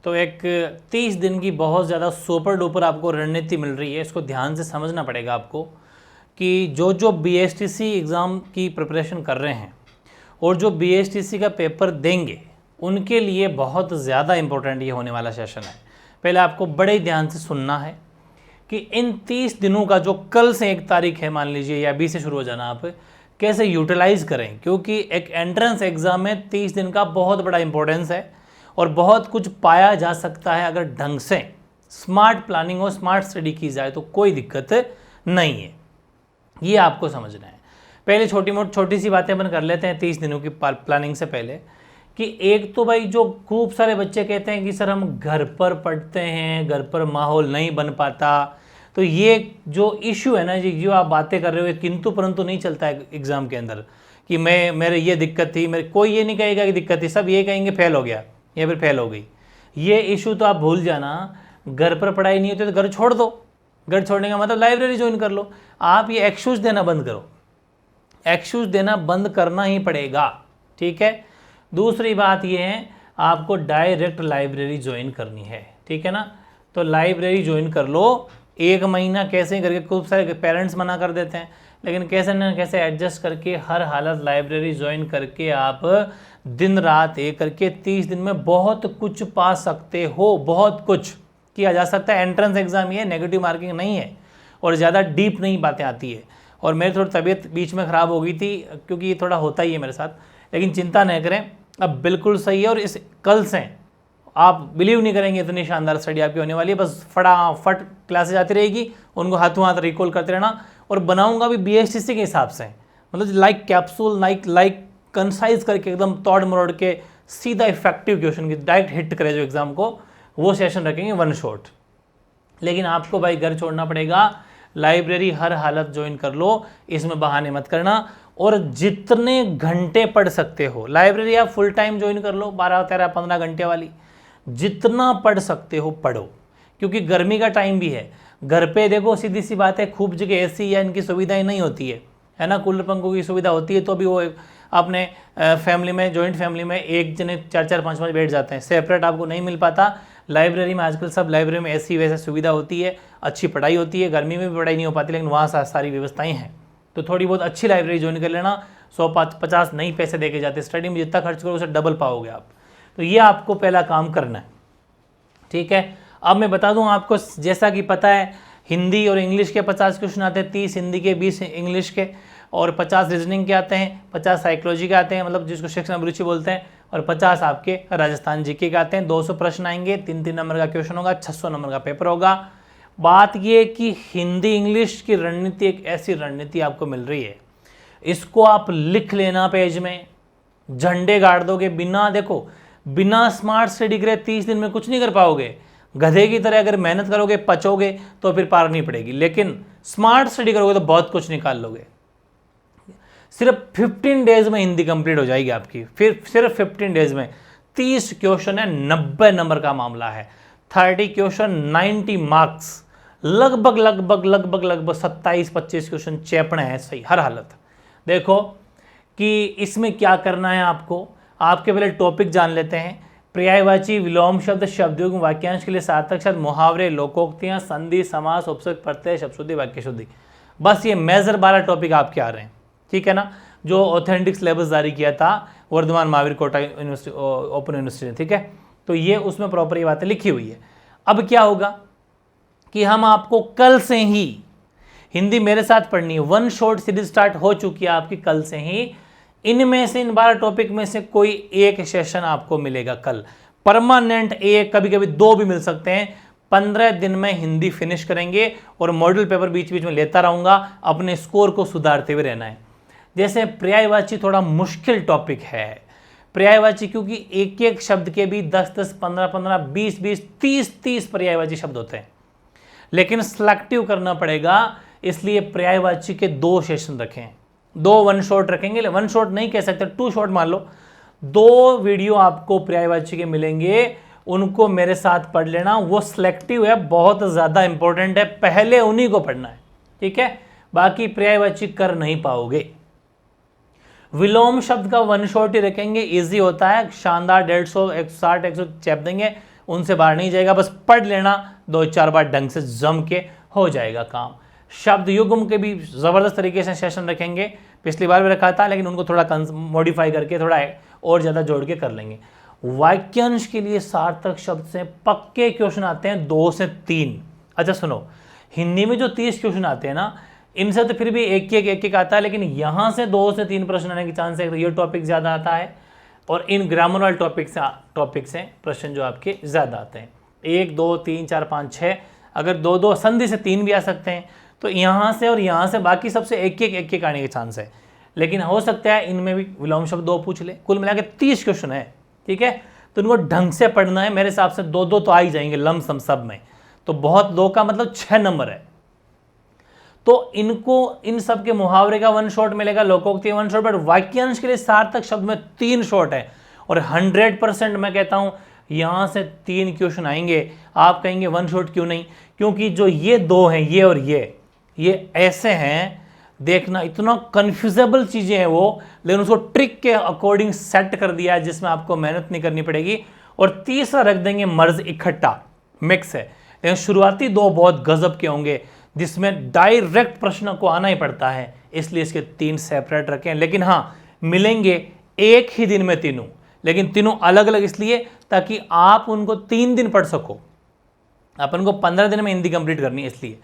तो एक 30 दिन की बहुत ज़्यादा सुपर डुपर आपको रणनीति मिल रही है, इसको ध्यान से समझना पड़ेगा आपको कि जो जो BSTC एग्ज़ाम की प्रिपरेशन कर रहे हैं और जो BSTC का पेपर देंगे उनके लिए बहुत ज़्यादा इम्पोर्टेंट ये होने वाला सेशन है। पहले आपको बड़े ध्यान से सुनना है कि इन 30 दिनों का जो कल से 1 तारीख है मान लीजिए या 20 से शुरू हो जाना, आप कैसे यूटिलाइज़ करें, क्योंकि एक एंट्रेंस एग्ज़ाम में 30 दिन का बहुत बड़ा इंपॉर्टेंस है और बहुत कुछ पाया जा सकता है अगर ढंग से स्मार्ट प्लानिंग और स्मार्ट स्टडी की जाए तो कोई दिक्कत नहीं है। ये आपको समझना है। पहले छोटी सी बातें अपन कर लेते हैं 30 दिनों की प्लानिंग से पहले कि एक तो भाई जो खूब सारे बच्चे कहते हैं कि सर हम घर पर पढ़ते हैं, घर पर माहौल नहीं बन पाता, तो ये जो इशू है ना जी, जो आप बातें कर रहे हो किंतु परंतु नहीं चलता है एग्ज़ाम के अंदर कि मेरे ये दिक्कत थी, मेरे कोई ये नहीं कहेगा कि दिक्कत थी, सब ये कहेंगे फेल हो गया या फिर फेल हो गई। ये इशू तो आप भूल जाना। घर पर पढ़ाई नहीं होती तो घर छोड़ दो। घर छोड़ने का मतलब लाइब्रेरी ज्वाइन कर लो। आप ये एक्सक्यूज़ देना बंद करो, एक्सक्यूज़ देना बंद करना ही पड़ेगा, ठीक है। दूसरी बात ये है आपको डायरेक्ट लाइब्रेरी ज्वाइन करनी है, ठीक है ना। तो लाइब्रेरी ज्वाइन कर लो 1 महीना कैसे करके। खूब सारे पेरेंट्स मना कर देते हैं, लेकिन कैसे ना कैसे एडजस्ट करके हर हालत लाइब्रेरी ज्वाइन करके आप दिन रात एक करके 30 दिन में बहुत कुछ पा सकते हो। बहुत कुछ किया जा सकता है। एंट्रेंस एग्जाम ये नेगेटिव मार्किंग नहीं है और ज़्यादा डीप नहीं बातें आती है। और मेरी थोड़ी तबीयत बीच में ख़राब हो गई थी क्योंकि ये थोड़ा होता ही है मेरे साथ, लेकिन चिंता नहीं करें, अब बिल्कुल सही है। और इस कल से आप बिलीव नहीं करेंगे इतनी शानदार स्टडी आपकी होने वाली है। बस फटाफट क्लासेज आती रहेगी, उनको हाथों हाथ रिकॉल करते रहना। और बनाऊंगा भी BSTC के हिसाब से, मतलब लाइक कैप्सूल लाइक कंसाइज करके एकदम तोड़ मरोड़ के सीधा इफेक्टिव क्वेश्चन की डायरेक्ट हिट करे जो एग्जाम को, वो सेशन रखेंगे 1 शॉट। लेकिन आपको भाई घर छोड़ना पड़ेगा, लाइब्रेरी हर हालत ज्वाइन कर लो, इसमें बहाने मत करना। और जितने घंटे पढ़ सकते हो लाइब्रेरी आप फुल टाइम ज्वाइन कर लो, 12, 13, 15 घंटे वाली, जितना पढ़ सकते हो पढ़ो, क्योंकि गर्मी का टाइम भी है। घर पे देखो सीधी सी बात है, खूब जगह AC या इनकी सुविधाएं नहीं होती है ना, कूलर पंखों की सुविधा होती है तो भी वो अपने फैमिली में, जॉइंट फैमिली में एक जने 4-4, 5-5 बैठ जाते हैं, सेपरेट आपको नहीं मिल पाता। लाइब्रेरी में आजकल सब लाइब्रेरी में AC वैसे सुविधा होती है, अच्छी पढ़ाई होती है। गर्मी में भी पढ़ाई नहीं हो पाती, लेकिन वहाँ सारी व्यवस्थाएँ हैं। तो थोड़ी बहुत अच्छी लाइब्रेरी ज्वाइन कर लेना। 100-50 नहीं पैसे देके जाते, स्टडी में जितना खर्च करो उसे डबल पाओगे आप। तो ये आपको पहला काम करना है, ठीक है। अब मैं बता दूं आपको, जैसा कि पता है हिंदी और इंग्लिश के 50 क्वेश्चन आते हैं, 30 हिंदी के, 20 इंग्लिश के, और 50 रीजनिंग के आते हैं, 50 साइकोलॉजी के आते हैं, मतलब जिसको शिक्षण अभिरुचि बोलते हैं, और 50 आपके राजस्थान GK के आते हैं। 200 प्रश्न आएंगे, 3-3 नंबर का क्वेश्चन होगा, 600 नंबर का पेपर होगा। बात ये कि हिंदी इंग्लिश की रणनीति एक ऐसी रणनीति आपको मिल रही है, इसको आप लिख लेना पेज में, झंडे गाड़ दोगे। बिना स्मार्ट स्टडी करे 30 दिन में कुछ नहीं कर पाओगे। गधे की तरह अगर मेहनत करोगे, पचोगे तो फिर पार नहीं पड़ेगी, लेकिन स्मार्ट स्टडी करोगे तो बहुत कुछ निकाल लोगे। सिर्फ 15 डेज में हिंदी कंप्लीट हो जाएगी आपकी। फिर सिर्फ 15 डेज में 30 क्वेश्चन है, 90 नंबर का मामला है। 30 क्वेश्चन 90 मार्क्स, लगभग 27-25 क्वेश्चन चेपड़े हैं सही हर हालत। देखो कि इसमें क्या करना है आपको, आपके पहले टॉपिक जान लेते हैं। पर्यायवाची, विलोम शब्द, शब्दयुग, वाक्यांश के लिए सार्थक शब्द, मुहावरे, लोकोक्तियां, संधि, समास, उपसर्ग, प्रत्यय, शब्द शुद्धि, वाक्य शुद्धि। बस ये मेजर 12 टॉपिक आपके आ रहे हैं, ठीक है ना, जो ऑथेंटिक सिलेबस जारी किया था Vardhman Mahaveer Kota university, open university ने, ठीक है। तो ये उसमें प्रॉपर ये बातें लिखी हुई है। अब क्या होगा कि हम आपको कल से ही हिंदी मेरे साथ पढ़नी है। 1 शॉट सीरीज स्टार्ट हो चुकी है आपकी कल से ही। इनमें से, इन 12 टॉपिक में से कोई एक सेशन आपको मिलेगा कल, परमानेंट एक, कभी कभी 2 भी मिल सकते हैं। 15 दिन में हिंदी फिनिश करेंगे और मॉडल पेपर बीच बीच में लेता रहूंगा। अपने स्कोर को सुधारते हुए रहना है। जैसे पर्यायवाची थोड़ा मुश्किल टॉपिक है, पर्यायवाची, क्योंकि एक एक शब्द के भी 10-10, 15-15, 20-20, 30-30 पर्यायवाची शब्द होते हैं, लेकिन सिलेक्टिव करना पड़ेगा। इसलिए पर्यायवाची के 2 सेशन रखें, 2 1 शॉट रखेंगे। 1 शॉट नहीं कह सकते, 2 शॉट मान लो। 2 वीडियो आपको पर्यायवाची के मिलेंगे, उनको मेरे साथ पढ़ लेना। वो सिलेक्टिव है, बहुत ज़्यादा इंपॉर्टेंट है, पहले उन्हीं को पढ़ना है, ठीक है। बाकी पर्यायवाची कर नहीं पाओगे। विलोम शब्द का वन शॉट ही रखेंगे, इजी होता है, शानदार 150 160 100 चैप देंगे, उनसे बाहर नहीं जाएगा, बस पढ़ लेना 2-4 बार ढंग से जम के हो जाएगा काम। शब्द युग्म के भी ज़बरदस्त तरीके से सेशन रखेंगे, पिछली बार भी रखा था लेकिन उनको थोड़ा मॉडिफाई करके थोड़ा और ज़्यादा जोड़ के कर लेंगे। वाक्यांश के लिए सार्थक शब्द से पक्के क्वेश्चन आते हैं 2 से 3। अच्छा सुनो, हिंदी में जो 30 क्वेश्चन आते हैं ना, इनसे तो फिर भी एक एक आता है, लेकिन यहाँ से 2 से 3 प्रश्न आने की चांस है, तो ये टॉपिक ज़्यादा आता है और इन ग्रामर वाले टॉपिक से प्रश्न जो आपके ज़्यादा आते हैं। 1 2 3 4 5 6, अगर 2 संधि से 3 भी आ सकते हैं, तो यहाँ से और यहाँ से बाकी सबसे एक आने के चांस है, लेकिन हो सकता है इनमें भी विलोम शब्द 2 पूछ ले। कुल मिला के 30 क्वेश्चन है, ठीक है, तो इनको ढंग से पढ़ना है। मेरे हिसाब से 2 तो आ ही जाएंगे लमसम सब में, तो बहुत 2 का मतलब 6 नंबर है। तो इनको इन सब के मुहावरे का 1 शॉट मिलेगा, लोकोक्ति 1 शॉट, बट वाक्यांश के लिए सार्थक शब्द में 3 शॉट है और 100% मैं कहता हूं यहां से 3 क्वेश्चन आएंगे। आप कहेंगे 1 शॉट क्यों नहीं, क्योंकि जो ये 2 हैं, ये और ये ऐसे हैं, देखना इतना कन्फ्यूजेबल चीजें हैं वो, लेकिन उसको ट्रिक के अकॉर्डिंग सेट कर दिया है जिसमें आपको मेहनत नहीं करनी पड़ेगी। और तीसरा रख देंगे मर्ज इकट्ठा, मिक्स है, लेकिन शुरुआती 2 बहुत गजब के होंगे जिसमें डायरेक्ट प्रश्न को आना ही पड़ता है, इसलिए इसके 3 सेपरेट रखें। लेकिन हाँ, मिलेंगे एक ही दिन में तीनों, लेकिन तीनों अलग अलग इसलिए ताकि आप उनको 3 दिन पढ़ सको। अपन को 15 दिन में हिंदी कंप्लीट करनी है इसलिए।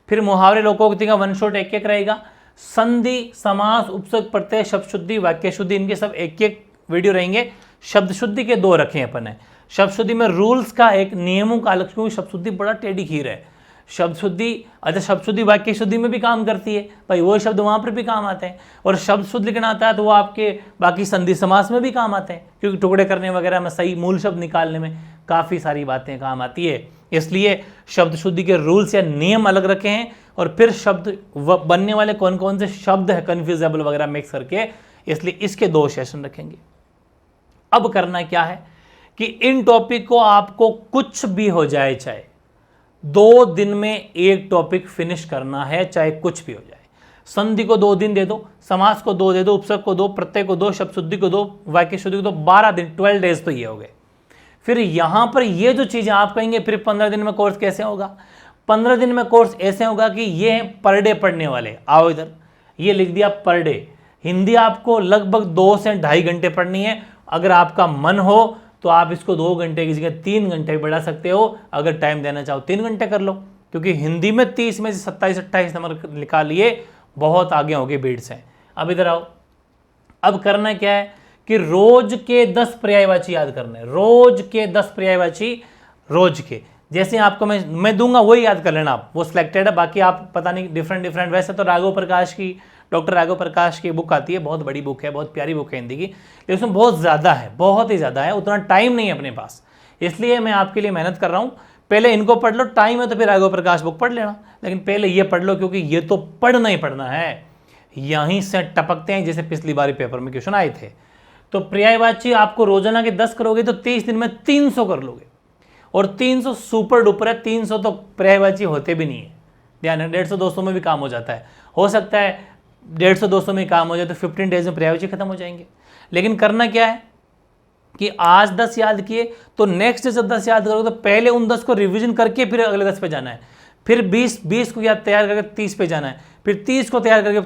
फिर मुहावरे लोकोक्ति का 1 शॉट एक रहेगा। संधि, समास, उपसर्ग, प्रत्यय, शब्द शुद्धि, वाक्य शुद्धि, इनके सब एक वीडियो रहेंगे। शब्द शुद्धि के 2 रखे अपन ने। शब्द शुद्धि में रूल्स का एक, नियमों का अलग, क्योंकि शब्द शुद्धि बड़ा टेढ़ी खीर है। शब्द शुद्धि, अच्छा शब्द शुद्धि वाक्य शुद्धि में भी काम करती है भाई, वो शब्द वहां पर भी काम आते हैं। और शब्द शुद्ध लिखना आता है तो वो आपके बाकी संधि समास में भी काम आते हैं, क्योंकि टुकड़े करने वगैरह में, सही मूल शब्द निकालने में काफ़ी सारी बातें काम आती है। इसलिए शब्द शुद्धि के रूल्स या नियम अलग रखे हैं। और फिर शब्द बनने वाले कौन कौन से शब्द है कन्फ्यूजेबल वगैरह मिक्स करके, इसलिए इसके 2 सेशन रखेंगे। अब करना क्या है कि इन टॉपिक को आपको कुछ भी हो जाए, चाहे 2 दिन में एक टॉपिक फिनिश करना है, चाहे कुछ भी हो जाए। संधि को 2 दिन दे दो, समास को 2 दे दो, उपसर्ग को 2, प्रत्यय को 2, शब्द शुद्धि को 2, वाक्य शुद्धि को 2, 12 दिन, 12 डेज तो ये हो गए। फिर यहां पर ये जो चीजें आप कहेंगे फिर 15 दिन में कोर्स कैसे होगा। 15 दिन में कोर्स ऐसे होगा कि ये पर डे पढ़ने वाले, आओ इधर, ये लिख दिया पर डे। हिंदी आपको लगभग 2 से 2.5 घंटे पढ़नी है। अगर आपका मन हो तो आप इसको 2 घंटे की जगह 3 घंटे बढ़ा सकते हो। अगर टाइम देना चाहो 3 घंटे कर लो, क्योंकि हिंदी में 30 में से 27-28 नंबर निकाल लिए, बहुत आगे हो गए भीड़ से। अब इधर आओ, अब करना क्या है कि रोज के 10 पर्यायवाची याद करने, रोज के 10 पर्यायवाची, रोज के जैसे आपको मैं दूंगा वही याद कर लेना आप, वो सिलेक्टेड है। बाकी आप पता नहीं डिफरेंट। वैसे तो राघव प्रकाश की, डॉक्टर राघव प्रकाश की बुक आती है, बहुत बड़ी बुक है, बहुत प्यारी बुक है हिंदी की, लेकिन उसमें बहुत ज़्यादा है, बहुत ही ज़्यादा है, उतना टाइम नहीं है अपने पास, इसलिए मैं आपके लिए मेहनत कर रहा हूँ। पहले इनको पढ़ लो, टाइम है तो फिर राघव प्रकाश बुक पढ़ लेना, लेकिन पहले ये पढ़ लो, क्योंकि ये तो पढ़ना ही पढ़ना है। यहीं से टपकते हैं, जैसे पिछली बार पेपर में क्वेश्चन आए थे। तो पर्यायवाची आपको रोजाना के 10 करोगे तो 30 दिन में 300 कर लोगे, और 300 सुपर डुपर है। 300 तो पर्यायवाची होते भी नहीं है, ध्यान है। 150-200 में भी काम हो जाता है, हो सकता है 150-200 में काम हो जाए तो 15 डेज में पर्यायवाची खत्म हो जाएंगे। लेकिन करना क्या है कि आज 10 याद किए तो नेक्स्ट जब 10 याद करोगे तो पहले उन 10 को रिवीजन करके फिर अगले 10 पे जाना है, फिर 20 को याद तैयार करके 30 पे जाना है, फिर 30 को तैयार करके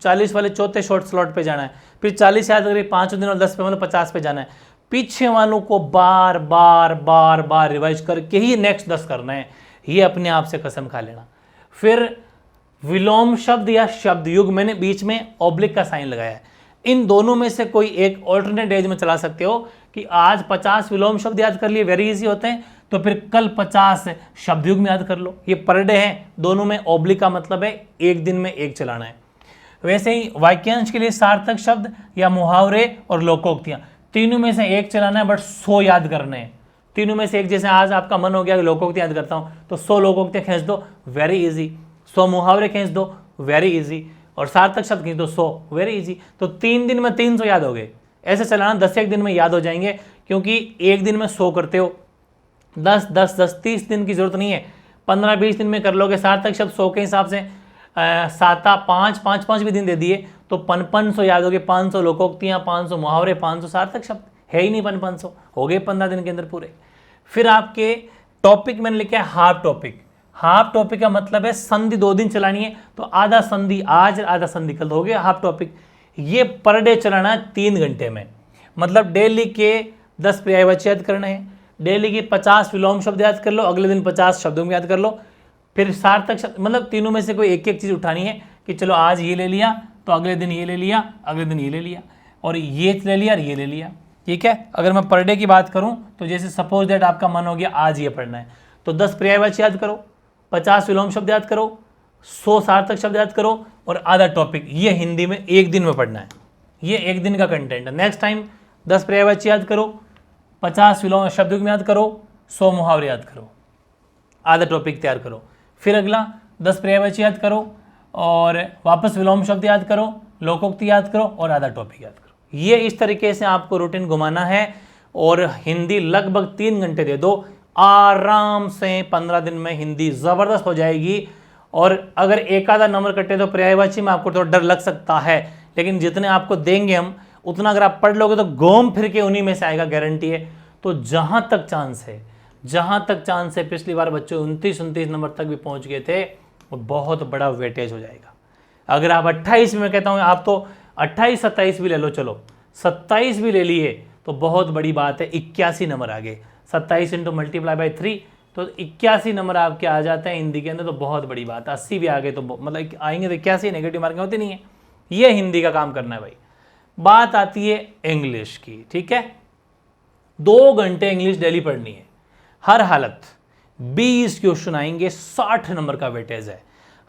40 वाले चौथे शॉर्ट स्लॉट पे जाना है, फिर 40 याद करके 5 दिन और 10 पे मतलब 50 पे जाना है। पीछे वालों को बार बार रिवाइज करके ही नेक्स्ट 10 करना है, ये अपने आप से कसम खा लेना। फिर विलोम शब्द या शब्द युग, मैंने बीच में ऑब्लिक का साइन लगाया है, इन दोनों में से कोई एक ऑल्टरनेट एज में चला सकते हो कि आज 50 विलोम शब्द याद कर लिए, वेरी इजी होते हैं, तो फिर कल 50 शब्द युग में याद कर लो, ये पर डे है। दोनों में ऑब्लिक का मतलब है एक दिन में एक चलाना है। वैसे ही वाक्यांश के लिए सार्थक शब्द या मुहावरे और लोकोक्तियां, तीनों में से एक चलाना है, बट 100 याद करने हैं। तीनों में से एक, जैसे आज आपका मन हो गया कि लोकोक्ति याद करता हूं तो 100 लोकोक्तियां खींच दो, वेरी इजी। 100 मुहावरे खींच दो, वेरी इजी। और सार्थक शब्द खींच दो 100, वेरी इजी। तो 3 दिन में 300 याद हो गए। ऐसे चलाना 10 दिन में याद हो जाएंगे, क्योंकि एक दिन में 100 करते हो, 10 30 दिन की जरूरत नहीं है, 15-20 दिन में कर लोगे। सार्थक शब्द 100 के हिसाब से 7 5 भी दिन दे दिए तो 500 याद हो गए, 500 लोकोक्तियाँ, 500 मुहावरे, 500 सार्थक शब्द, है ही नहीं 500, हो गए 15 दिन के अंदर पूरे। फिर आपके टॉपिक मैंने लिखा है हाफ टॉपिक। हाफ टॉपिक का मतलब है संधि 2 दिन चलानी है, तो आधा संधि आज आधा संधि कल, हो गया हाफ टॉपिक। ये पर डे चलाना है 3 घंटे में, मतलब डेली के 10 पर्यायवाची याद करने हैं, डेली के 50 विलोम शब्द याद कर लो, अगले दिन 50 शब्दों में याद कर लो, फिर सार्थक शब्द, मतलब तीनों में से कोई एक एक चीज़ उठानी है कि चलो आज ये ले लिया तो अगले दिन ये ले लिया, अगले दिन ये ले लिया, और ये ले लिया और ये ले लिया, ठीक है। अगर मैं पर डे की बात करूं तो जैसे सपोज दैट आपका मन हो गया आज ये पढ़ना है, तो 10 पर्यायवाची याद करो, 50 विलोम शब्द याद करो, 100 सार्थक शब्द याद करो, और आधा टॉपिक ये हिंदी में एक दिन में पढ़ना है। ये एक दिन का कंटेंट है। नेक्स्ट टाइम 10 पर्यायवाची याद करो, 50 विलोम शब्दों में याद करो, 100 मुहावरे याद करो, आधा टॉपिक तैयार करो। फिर अगला 10 पर्यायवाची याद करो और वापस विलोम शब्द याद करो, लोकोक्ति याद करो और आधा टॉपिक याद करो। ये इस तरीके से आपको रूटीन घुमाना है और हिंदी लगभग 3 घंटे दे दो, आराम से 15 दिन में हिंदी ज़बरदस्त हो जाएगी। और अगर एक आधा नंबर कटे तो पर्यायवाची में आपको थोड़ा डर लग सकता है, लेकिन जितने आपको देंगे हम उतना अगर आप पढ़ लोगे तो घूम फिर के उन्हीं में से आएगा, गारंटी है। तो जहाँ तक चांस है पिछली बार बच्चे 29 नंबर तक भी पहुँच गए थे, वो बहुत बड़ा वेटेज हो जाएगा। अगर आप 28 में, कहता हूँ आप तो 28-27 भी ले लो, चलो 27 भी ले लिए तो बहुत बड़ी बात है, 81 नंबर आ गए। 27 इंटू मल्टीप्लाई बाई 3 तो 81 नंबर आपके आ जाते हैं हिंदी के अंदर, तो बहुत बड़ी बात है। 80 भी आ गए तो मतलब आएंगे तो 81, नेगेटिव मार्किंग होती नहीं है। ये हिंदी का काम करना है भाई। बात आती है इंग्लिश की, ठीक है। 2 घंटे इंग्लिश डेली पढ़नी है, हर हालत। 20 क्वेश्चन आएंगे, 60 नंबर का वेटेज है।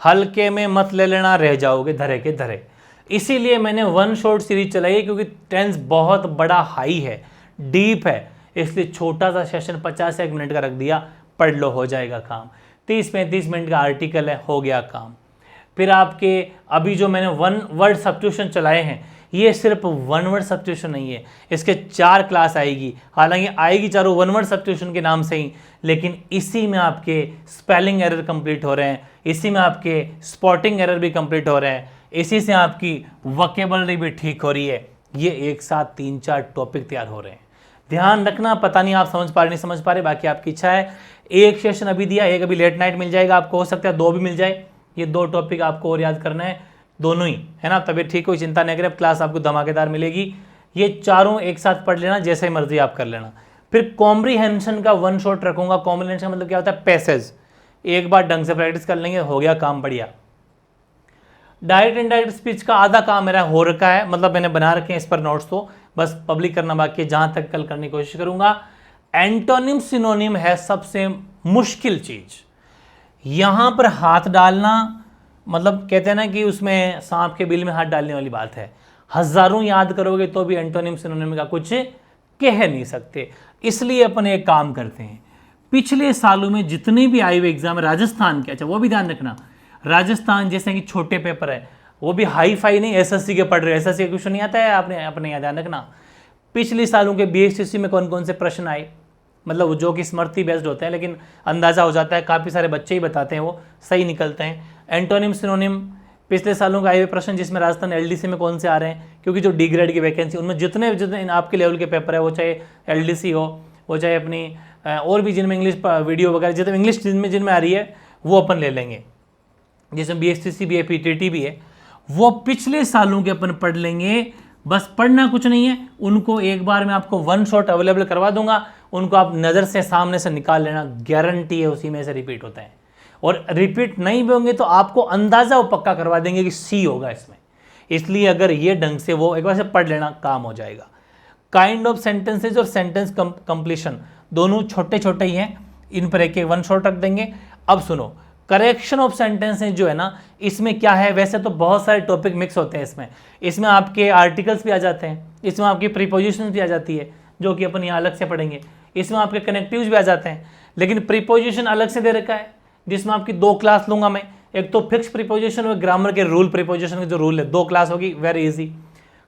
हल्के में मत ले लेना, रह जाओगे धरे के धरे। इसीलिए मैंने 1 शॉट सीरीज चलाई, क्योंकि टेंस बहुत बड़ा हाई है, डीप है, इसलिए छोटा सा सेशन 50-1 मिनट का रख दिया, पढ़ लो हो जाएगा काम। 30-35 मिनट का आर्टिकल है, हो गया काम। फिर आपके अभी जो मैंने 1 वर्ड सब्स्टिट्यूशन चलाए हैं, ये सिर्फ 1 वर्ड सब्स्टिट्यूशन नहीं है, इसके 4 क्लास आएगी। हालांकि आएगी चारों 1 वर्ड सब्स्टिट्यूशन के नाम से ही, लेकिन इसी में आपके स्पेलिंग एरर कंप्लीट हो रहे हैं, इसी में आपके स्पॉटिंग एरर भी कंप्लीट हो रहे हैं, इसी से आपकी वोकेबलरी भी ठीक हो रही है। ये एक साथ 3-4 टॉपिक तैयार हो रहे हैं। ध्यान रखना, पता नहीं आप समझ पा रहे नहीं समझ पा रहे, बाकी आपकी इच्छा है। एक सेशन अभी दिया, एक अभी लेट नाइट मिल जाएगा आपको, हो सकता है 2 भी मिल जाए। ये 2 टॉपिक आपको और याद करना है, दोनों ही, है ना। तबीयत ठीक, कोई चिंता नहीं करें, क्लास आपको धमाकेदार मिलेगी। ये चारों एक साथ पढ़ लेना, जैसे मर्जी आप कर लेना। फिर कॉम्प्रीहेंशन का 1 शॉट रखूंगा। कॉम्प्रीहेंशन का मतलब क्या होता है? पैसेज। एक बार ढंग से प्रैक्टिस कर लेंगे, हो गया काम बढ़िया। डायरेक्ट इनडायरेक्ट स्पीच का आधा काम मेरा हो रखा है, मतलब मैंने बना रखे हैं इस पर नोट्स, तो बस पब्लिक करना बाकी है, जहां तक कल करने की कोशिश करूंगा। एंटोनिम सिनोनिम है सबसे मुश्किल चीज। यहां पर हाथ डालना, मतलब कहते हैं ना कि उसमें सांप के बिल में हाथ डालने वाली बात है। हजारों याद करोगे तो भी एंटोनिम सिनोनिम का कुछ कह नहीं सकते। इसलिए अपन एक काम करते हैं, पिछले सालों में जितने भी आए हुए एग्जाम, राजस्थान के, अच्छा वो भी ध्यान रखना, राजस्थान जैसे कि छोटे पेपर है, वो भी हाई फाई नहीं, एसएससी के पढ़ रहे हो, एसएससी का क्वेश्चन नहीं आता है, आपने अपने यहाँ ध्यान रखना। पिछले सालों के बीएसटीसी में कौन कौन से प्रश्न आए, मतलब जो कि स्मृति बेस्ड होते हैं, लेकिन अंदाजा हो जाता है, काफ़ी सारे बच्चे ही बताते हैं, वो सही निकलते हैं। एंटोनिम सिनोनिम पिछले सालों का आए हुए प्रश्न, जिसमें राजस्थान एलडीसी में कौन से आ रहे हैं, क्योंकि जो डी ग्रेड की वैकेंसी, उनमें जितने जितने आपके लेवल के पेपर है, वो चाहे एलडीसी हो, वो चाहे अपनी और भी जिनमें इंग्लिश वीडियो वगैरह, जितने इंग्लिश जिनमें आ रही है वो अपन ले लेंगे, जिसमें बीएसटीसी भी है, पीटीटी भी है, वो पिछले सालों के अपन पढ़ लेंगे। बस पढ़ना कुछ नहीं है, उनको एक बार मैं आपको 1 शॉट अवेलेबल करवा दूंगा, उनको आप नज़र से सामने से निकाल लेना, गारंटी है उसी में से रिपीट होता है। और रिपीट नहीं भी होंगे तो आपको अंदाज़ा वो पक्का करवा देंगे कि सी होगा इसमें। इसलिए अगर ये ढंग से वो एक बार से पढ़ लेना, काम हो जाएगा। काइंड ऑफ सेंटेंसेज और सेंटेंस कंप्लीशन दोनों छोटे छोटे ही हैं, इन पर एक 1 शॉट रख देंगे। अब सुनो, करेक्शन ऑफ सेंटेंसेज जो है ना, इसमें क्या है, वैसे तो बहुत सारे टॉपिक मिक्स होते हैं इसमें आपके आर्टिकल्स भी आ जाते हैं, इसमें आपकी प्रीपोजिशन भी आ जाती है, जो कि अपन यहाँ अलग से पढ़ेंगे, इसमें आपके कनेक्टिव्स भी आ जाते हैं। लेकिन प्रीपोजिशन अलग से दे रखा है, जिसमें आपकी 2 क्लास लूंगा मैं, एक तो फिक्स प्रीपोजिशन और ग्रामर के रूल, प्रीपोजिशन के जो रूल है, 2 क्लास होगी, वेरी इजी।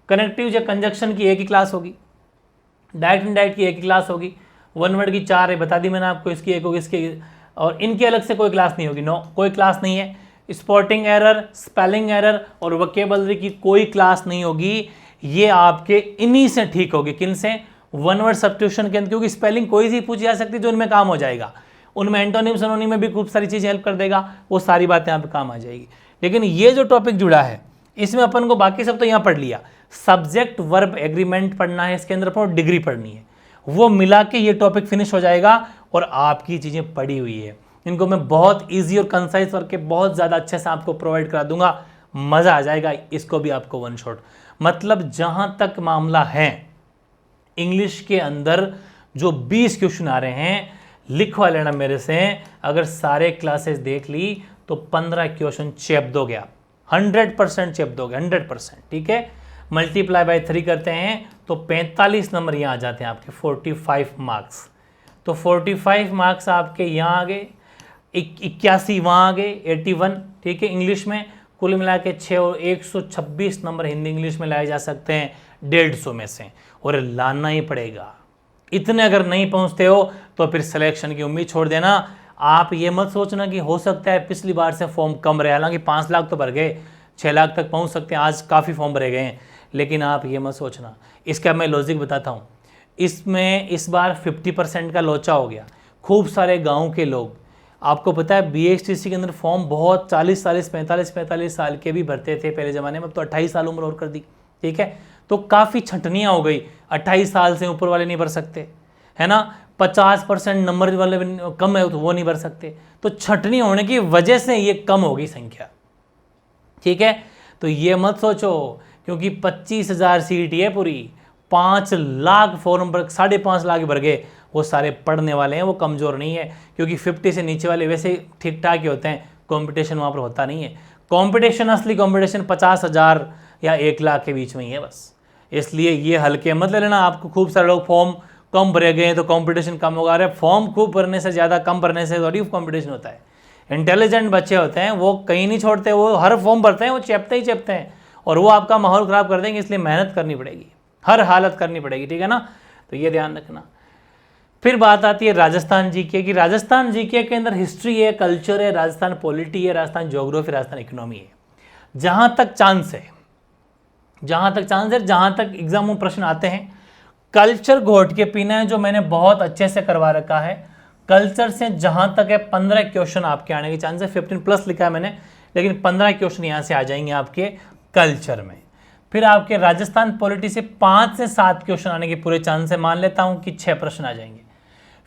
कनेक्टिव या कंजक्शन की एक ही क्लास होगी, डायरेक्ट इनडायरेक्ट की एक ही क्लास होगी, 1 वर्ड की 4 है, बता दी मैंने आपको, इसकी एक होगी, इसकी, और इनकी अलग से कोई क्लास नहीं होगी। नो, कोई क्लास नहीं है। स्पॉटिंग एरर, स्पेलिंग एरर और वोकैबुलरी की कोई क्लास नहीं होगी। ये आपके इन्हीं से ठीक होगी। किन से? वन वर्ड सब्स्टिट्यूशन के अंदर, क्योंकि स्पेलिंग कोई सी पूछी जा सकती है जो उनमें काम हो जाएगा। उनमें एंटोनिम सिनोनिम में भी खूब सारी चीज़ हेल्प कर देगा, वो सारी बातें यहाँ पे काम आ जाएगी। लेकिन ये जो टॉपिक जुड़ा है इसमें अपन को बाकी सब तो यहाँ पढ़ लिया, सब्जेक्ट वर्ब एग्रीमेंट पढ़ना है, इसके अंदर अपन डिग्री पढ़नी है, वो मिला के ये टॉपिक फिनिश हो जाएगा और आपकी चीज़ें पढ़ी हुई है। इनको मैं बहुत ईजी और कंसाइज करके बहुत ज़्यादा अच्छे से आपको प्रोवाइड करा दूंगा, मज़ा आ जाएगा। इसको भी आपको वन शॉट, मतलब जहाँ तक मामला है इंग्लिश के अंदर जो 20 क्वेश्चन आ रहे हैं, लिखवा लेना मेरे से। अगर सारे क्लासेस देख ली तो 15 क्वेश्चन चेप दोगे आप, 100% चेप दोगे, 100%। ठीक है, मल्टीप्लाई बाय 3 करते हैं तो 45 नंबर यहाँ आ जाते हैं आपके, 45 मार्क्स। तो 45 मार्क्स आपके यहाँ आ गए, 81 वहाँ आ गए, 81। ठीक है, इंग्लिश में कुल मिला के 6 और 126 नंबर हिंदी इंग्लिश में लाए जा सकते हैं 150 में से, और लाना ही पड़ेगा। इतने अगर नहीं पहुंचते हो तो फिर सिलेक्शन की उम्मीद छोड़ देना। आप ये मत सोचना कि हो सकता है पिछली बार से फॉर्म कम रहे, हालांकि 5 लाख तो भर गए, 6 लाख तक पहुंच सकते हैं, आज काफ़ी फॉर्म भरे गए हैं, लेकिन आप ये मत सोचना। इसका मैं लॉजिक बताता हूँ। इसमें इस बार 50% का लोचा हो गया। खूब सारे गाँव के लोग, आपको पता है BSTC के अंदर फॉर्म बहुत 40 45 साल के भी भरते थे पहले ज़माने में, अब तो 28 साल उम्र और कर दी। ठीक है, तो काफ़ी छंटनियाँ हो गई, 28 साल से ऊपर वाले नहीं भर सकते, है ना। 50% नंबर वाले कम है तो वो नहीं भर सकते, तो छंटनी होने की वजह से ये कम होगी संख्या। ठीक है, तो ये मत सोचो, क्योंकि 25,000 सीट है पूरी, 5 लाख फॉर्म भर, 5.5 लाख भर गए, वो सारे पढ़ने वाले हैं, वो कमज़ोर नहीं है। क्योंकि 50 से नीचे वाले वैसे ठीक ठाक ही होते हैं, कंपटीशन वहाँ पर होता नहीं है। कंपटीशन, असली कंपटीशन 50,000 या 1 लाख के बीच में ही है बस। इसलिए ये हल्के मत ले लेना। आपको खूब सारे लोग फॉर्म कम भरे गए हैं तो कंपटीशन कम होगा। अरे फॉर्म खूब भरने से ज़्यादा कम भरने से थोड़ी कंपटीशन होता है। इंटेलिजेंट बच्चे होते हैं वो कहीं नहीं छोड़ते, वो हर फॉर्म भरते हैं, वो चेपते ही चेपते हैं, और वो आपका माहौल ख़राब कर देंगे। इसलिए मेहनत करनी पड़ेगी, हर हालत करनी पड़ेगी। ठीक है ना, तो ये ध्यान रखना। फिर बात आती है राजस्थान जीके की। राजस्थान जीके के अंदर हिस्ट्री है, कल्चर है, राजस्थान पॉलिटी है, राजस्थान ज्योग्राफी, राजस्थान इकोनॉमी है। जहाँ तक चांस है, जहाँ तक एग्जाम में प्रश्न आते हैं, कल्चर घोट के पीना है, जो मैंने बहुत अच्छे से करवा रखा है। कल्चर से जहाँ तक है 15 क्वेश्चन आपके आने के चांस है, 15+ लिखा है मैंने, लेकिन 15 क्वेश्चन यहाँ से आ जाएंगे आपके कल्चर में। फिर आपके राजस्थान पॉलिटी से 5 से 7 क्वेश्चन आने के पूरे चांस है, मान लेता हूँ कि 6 प्रश्न आ जाएंगे।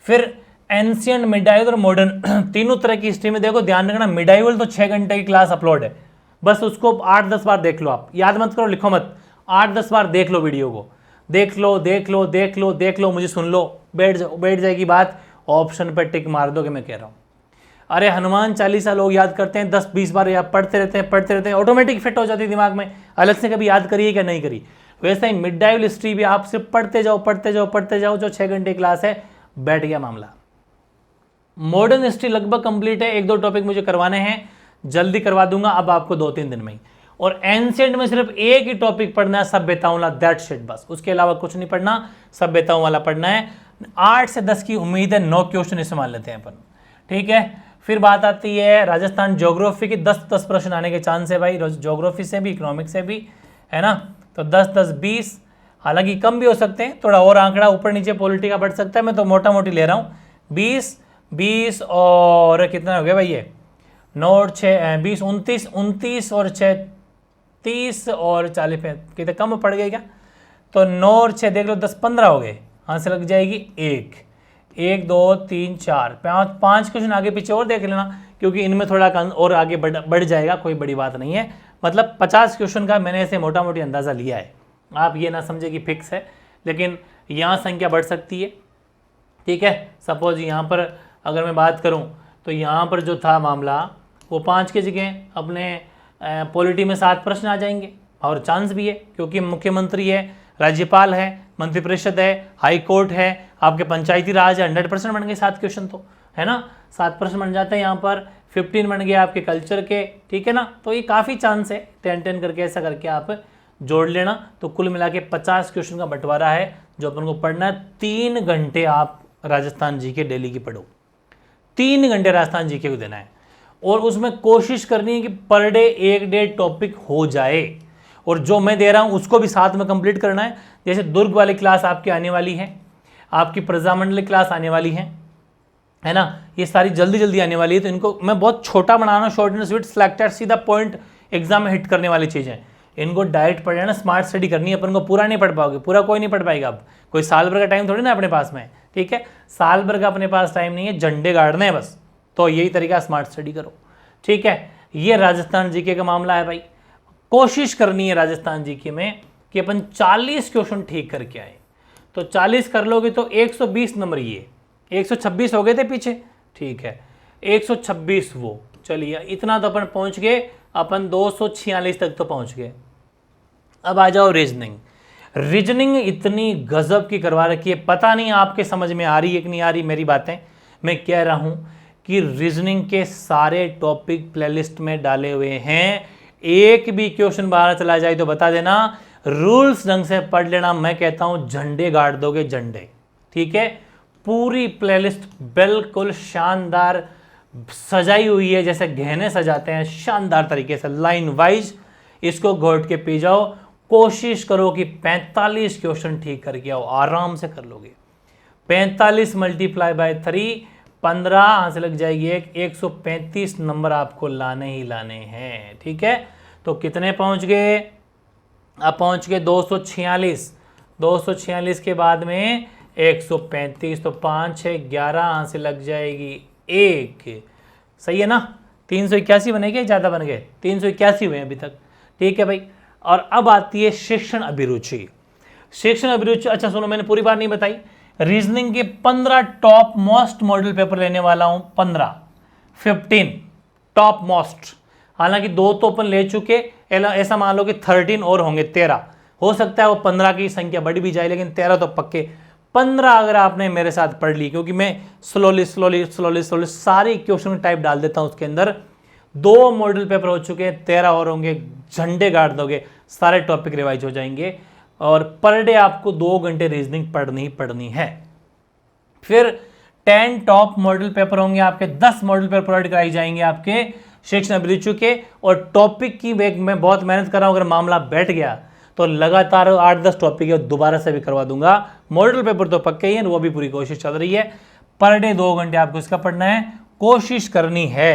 फिर एंशियंट, मिडाइवल और मॉडर्न, तीनों तरह की हिस्ट्री में देखो, ध्यान रखना, मिडाइवल तो 6 घंटे की क्लास अपलोड है, बस उसको 8-10 बार देख लो। आप याद मत करो, लिखो मत, 8-10 बार देख लो, वीडियो को देख लो, मुझे सुन लो, बैठ जाएगी बात। ऑप्शन पर टिक मार दो कि मैं कह रहा हूँ। अरे हनुमान चालीसा लोग याद करते हैं 10-20 बार, याद पढ़ते रहते हैं, ऑटोमेटिक फिट हो जाती है दिमाग में, अलग से कभी याद करिए क्या नहीं करी। वैसे ही मिडाइवल हिस्ट्री भी आप सिर्फ पढ़ते जाओ, जो 6 घंटे क्लास है, बैठ गया मामला। मॉडर्न हिस्ट्री लगभग कंप्लीट है, 1-2 टॉपिक मुझे करवाने हैं, जल्दी करवा दूंगा अब आपको 2-3 दिन में ही। और एंशिएंट में सिर्फ एक ही टॉपिक पढ़ना है, सभ्यताओं वाला, दैट शिट, बस, उसके अलावा कुछ नहीं पढ़ना, सभ्यताओं वाला पढ़ना है। 8 से 10 की उम्मीद है, 9 क्वेश्चन इसे मान लेते हैं अपन। ठीक है, फिर बात आती है राजस्थान ज्योग्राफी की, 10-10 प्रश्न आने के चांस है भाई, ज्योग्राफी से भी, इकोनॉमिक से भी, है ना। तो 10-10-20, हालांकि कम भी हो सकते हैं, थोड़ा और आंकड़ा ऊपर नीचे पॉलिटी का बढ़ सकता है, मैं तो मोटा मोटी ले रहा हूँ। 20 और कितना हो गया भाई, ये 9 और 6 20, 29 और 6 30 और 40 पे कितने कम पड़ गए क्या, तो 9 और 6 देख लो, 10-15 हो गए, हाँ से लग जाएगी 1 2 3 4 5 क्वेश्चन आगे पीछे और देख लेना, क्योंकि इनमें थोड़ा और आगे बढ़ जाएगा, कोई बड़ी बात नहीं है। मतलब 50 क्वेश्चन का मैंने ऐसे मोटा मोटी अंदाज़ा लिया है, आप ये ना समझे कि फिक्स है, लेकिन यहाँ संख्या बढ़ सकती है। ठीक है, सपोज यहाँ पर अगर मैं बात करूँ तो यहाँ पर जो था मामला, वो 5 की जगह अपने पॉलिटी में 7 प्रश्न आ जाएंगे, और चांस भी है, क्योंकि मुख्यमंत्री है, राज्यपाल है, मंत्रिपरिषद है, हाई कोर्ट है, आपके पंचायती राज है, 100% बन गए 7 क्वेश्चन, तो है ना, 7 प्रश्न बन जाते हैं यहाँ पर, 15 बन गए आपके कल्चर के। ठीक है ना, तो ये काफ़ी चांस है, 10 करके ऐसा करके आप जोड़ लेना, तो कुल मिला के 50 क्वेश्चन का बंटवारा है जो अपन को पढ़ना है। 3 घंटे आप राजस्थान जीके डेली की पढ़ो, 3 घंटे राजस्थान जीके को देना है, और उसमें कोशिश करनी है कि पर डे 1-1.5 टॉपिक हो जाए, और जो मैं दे रहा हूं उसको भी साथ में कंप्लीट करना है। जैसे दुर्ग वाली क्लास आपकी आने वाली है, आपकी प्रजामंडली क्लास आने वाली है ना, ये सारी जल्दी जल्दी आने वाली है, तो इनको मैं बहुत छोटा बनाना, शॉर्ट एंड स्वीट, सिलेक्टेड, सीधा पॉइंट एग्जाम में हिट करने वाली चीज़ें। इनको डायरेक्ट पढ़ लेना, स्मार्ट स्टडी करनी है, अपन को पूरा नहीं पढ़ पाओगे, पूरा कोई नहीं पढ़ पाएगा। अब कोई साल भर का टाइम थोड़ी ना अपने पास में, ठीक है, साल भर का अपने पास टाइम नहीं है, झंडे गाड़ने हैं बस। तो यही तरीका, स्मार्ट स्टडी करो, ठीक है। ये राजस्थान जीके का मामला है भाई। कोशिश करनी है राजस्थान जीके में कि अपन 40 क्वेश्चन ठीक करके आए। तो 40 कर लोगे तो 120 नंबर, ये 126 हो गए थे पीछे, ठीक है, 126 वो, चलिए इतना तो अपन पहुंच गए, अपन 246 तक तो पहुंच गए। अब आ जाओ रीजनिंग। रीजनिंग इतनी गजब की करवा रखी है, पता नहीं आपके समझ में आ रही है कि नहीं आ रही मेरी बातें। मैं कह रहा हूं कि रीजनिंग के सारे टॉपिक प्लेलिस्ट में डाले हुए हैं। एक भी क्वेश्चन बाहर चला जाए तो बता देना, रूल्स ढंग से पढ़ लेना, मैं कहता हूं झंडे गाड़ दोगे, झंडे, ठीक है। पूरी प्लेलिस्ट बिल्कुल शानदार सजाई हुई है, जैसे गहने सजाते हैं, शानदार तरीके से लाइन वाइज। इसको घोट के पी जाओ, कोशिश करो कि 45 क्वेश्चन ठीक करके आओ, आराम से कर लोगे। 45 मल्टीप्लाई बाय 3, 15 यहाँ से लग जाएगी 135 नंबर आपको लाने ही लाने हैं, ठीक है। तो कितने पहुंच गए, अब पहुंच गए 246। 246 के बाद में 135, तो 5 6 11 यहाँ से लग जाएगी 1, सही है ना। 381 बने गए, ज़्यादा बन गए, 381 हुए अभी तक, ठीक है भाई। और अब आती है शिक्षण अभिरुचि। शिक्षण अभिरुचि, अच्छा सुनो, मैंने पूरी बात नहीं बताई। रीजनिंग के 15 टॉप मोस्ट मॉडल पेपर लेने वाला हूं, 15 टॉप मोस्ट। हालांकि 2 तो अपन ले चुके, ऐसा मान लो कि 13 और होंगे, 13 हो सकता है, वो 15 की संख्या बढ़ भी जाए, लेकिन 13 तो पक्के। 15 अगर आपने मेरे साथ पढ़ ली, क्योंकि मैं स्लोली सारी क्वेश्चन टाइप डाल देता हूं उसके अंदर। 2 मॉडल पेपर हो चुके हैं, 13 और होंगे, झंडे गाड़ दोगे, सारे टॉपिक रिवाइज हो जाएंगे। और पर डे आपको 2 घंटे रीजनिंग पढ़नी ही पढ़नी है। फिर 10 टॉप मॉडल पेपर होंगे आपके, 10 मॉडल पेपर प्रोवाइड कराई जाएंगे आपके शिक्षण अभिरुचि के। और टॉपिक की मैं बहुत मेहनत कर रहा हूं, अगर मामला बैठ गया तो लगातार 8-10 टॉपिक है दोबारा से भी करवा दूंगा। मॉडल पेपर तो पक्के ही है, वो भी पूरी कोशिश चल रही है। पर डे 2 घंटे आपको इसका पढ़ना है। कोशिश करनी है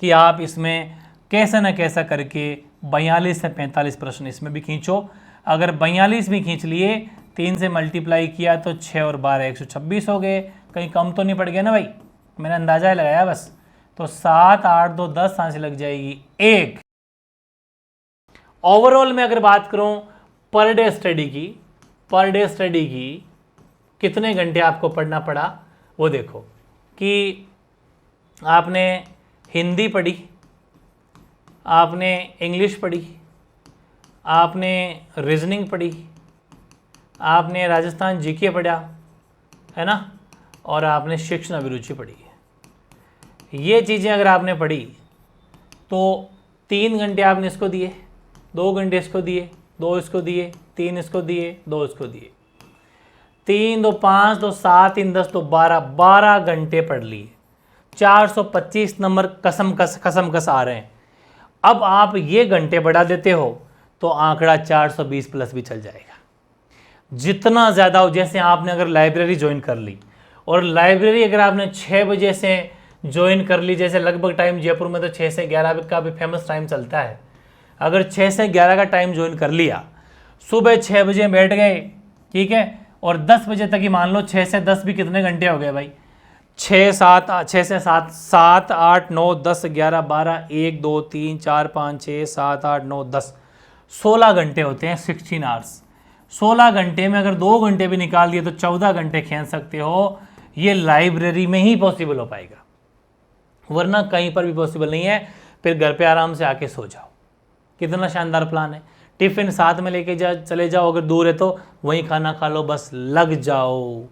कि आप इसमें कैसे न कैसा करके 42 से 45 प्रश्न इसमें भी खींचो। अगर 42 भी खींच लिए, 3 से मल्टीप्लाई किया तो 6 और 12 126 हो गए, कहीं कम तो नहीं पड़ गया ना भाई, मैंने अंदाजा लगाया बस। तो 7 8 2 10 यहाँ से लग जाएगी 1। ओवरऑल में अगर बात करूं पर डे स्टडी की कितने घंटे आपको पढ़ना पड़ा, वो देखो कि आपने हिंदी पढ़ी, आपने इंग्लिश पढ़ी, आपने रीजनिंग पढ़ी, आपने राजस्थान जीके पढ़ा, है ना, और आपने शिक्षण अभिरुचि पढ़ी। ये चीज़ें अगर आपने पढ़ी तो 3 घंटे आपने इसको दिए, 2 घंटे इसको दिए, 2 इसको दिए, 3 इसको दिए, 2 इसको दिए, 3 2 5 2 7 3 10 तो 12 घंटे पढ़ लिए। 425 नंबर कसम कस आ रहे हैं। अब आप ये घंटे बढ़ा देते हो तो आंकड़ा 420 प्लस भी चल जाएगा। जितना ज़्यादा हो, जैसे आपने अगर लाइब्रेरी ज्वाइन कर ली, और लाइब्रेरी अगर आपने 6 बजे से ज्वाइन कर ली, जैसे लगभग टाइम जयपुर में तो 6 से 11 का भी फेमस टाइम चलता है, अगर 6 से 11 का टाइम ज्वाइन कर लिया, सुबह 6 बजे बैठ गए, ठीक है, और 10 बजे तक ही मान लो, 6 से 10 भी कितने घंटे हो गए भाई, 6 से 7 7 8 9 10 11 12 1 2 3 4 5 6 7 8 9 10 16 घंटे होते हैं, 16 आवर्स। 16 घंटे में अगर 2 घंटे भी निकाल दिए तो 14 घंटे खींच सकते हो। ये लाइब्रेरी में ही पॉसिबल हो पाएगा, वरना कहीं पर भी पॉसिबल नहीं है। फिर घर पे आराम से आके सो जाओ। कितना शानदार प्लान है। टिफिन साथ में लेके चले जाओ, अगर दूर है तो वहीं खाना खा लो, बस लग जाओ।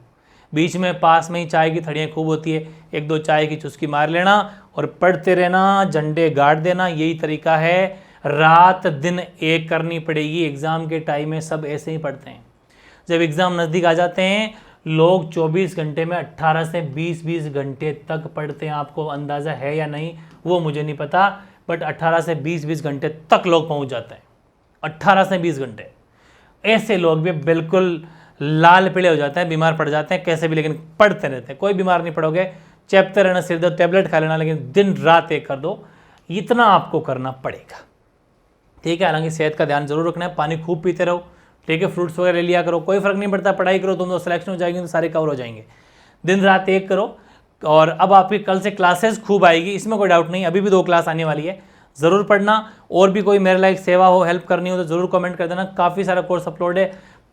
बीच में पास में ही चाय की थड़ियाँ खूब होती है, 1-2 चाय की चुस्की मार लेना और पढ़ते रहना, झंडे गाड़ देना। यही तरीका है, रात दिन एक करनी पड़ेगी। एग्ज़ाम के टाइम में सब ऐसे ही पढ़ते हैं। जब एग्ज़ाम नज़दीक आ जाते हैं, लोग 24 घंटे में 18 से 20 घंटे तक पढ़ते हैं। आपको अंदाज़ा है या नहीं वो मुझे नहीं पता, बट 18 से 20 घंटे तक लोग पहुंच जाते हैं। 18 से 20 घंटे। ऐसे लोग भी बिल्कुल लाल पीले हो जाते हैं, बीमार पड़ जाते हैं कैसे भी, लेकिन पढ़ते रहते हैं। कोई बीमार नहीं पड़ोगे, चैप्टर रहना, सिर दर्द टैबलेट खा लेना, लेकिन दिन रात एक कर दो, इतना आपको करना पड़ेगा। ठीक है, हालांकि सेहत का ध्यान जरूर रखना है, पानी खूब पीते रहो। ठीक है, फ्रूट्स वगैरह ले लिया करो, कोई फर्क नहीं पड़ता, पढ़ाई करो, तुम तो सिलेक्शन हो जाएगी तो सारे कवर हो जाएंगे। दिन रात एक करो। और अब आपकी कल से क्लासेस खूब आएगी, इसमें कोई डाउट नहीं। अभी भी 2 क्लास आने वाली है, ज़रूर पढ़ना। और भी कोई मेरे लायक सेवा हो, हेल्प करनी हो तो ज़रूर कमेंट कर देना। काफ़ी सारा कोर्स अपलोड है,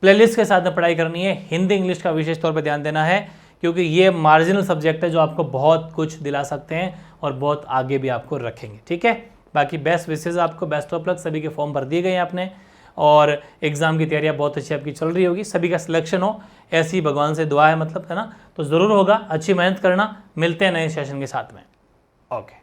प्लेलिस्ट के साथ में पढ़ाई करनी है। हिंदी इंग्लिश का विशेष तौर पर ध्यान देना है, क्योंकि ये मार्जिनल सब्जेक्ट है जो आपको बहुत कुछ दिला सकते हैं और बहुत आगे भी आपको रखेंगे। ठीक है, बाकी बेस्ट विशेष आपको, बेस्ट ऑफ लक। सभी के फॉर्म भर दिए गए हैं आपने, और एग्ज़ाम की तैयारियां बहुत अच्छी आपकी चल रही होगी। सभी का सिलेक्शन हो, ऐसी भगवान से दुआ है, मतलब है ना, तो ज़रूर होगा। अच्छी मेहनत करना। मिलते हैं नए सेशन के साथ में। ओके।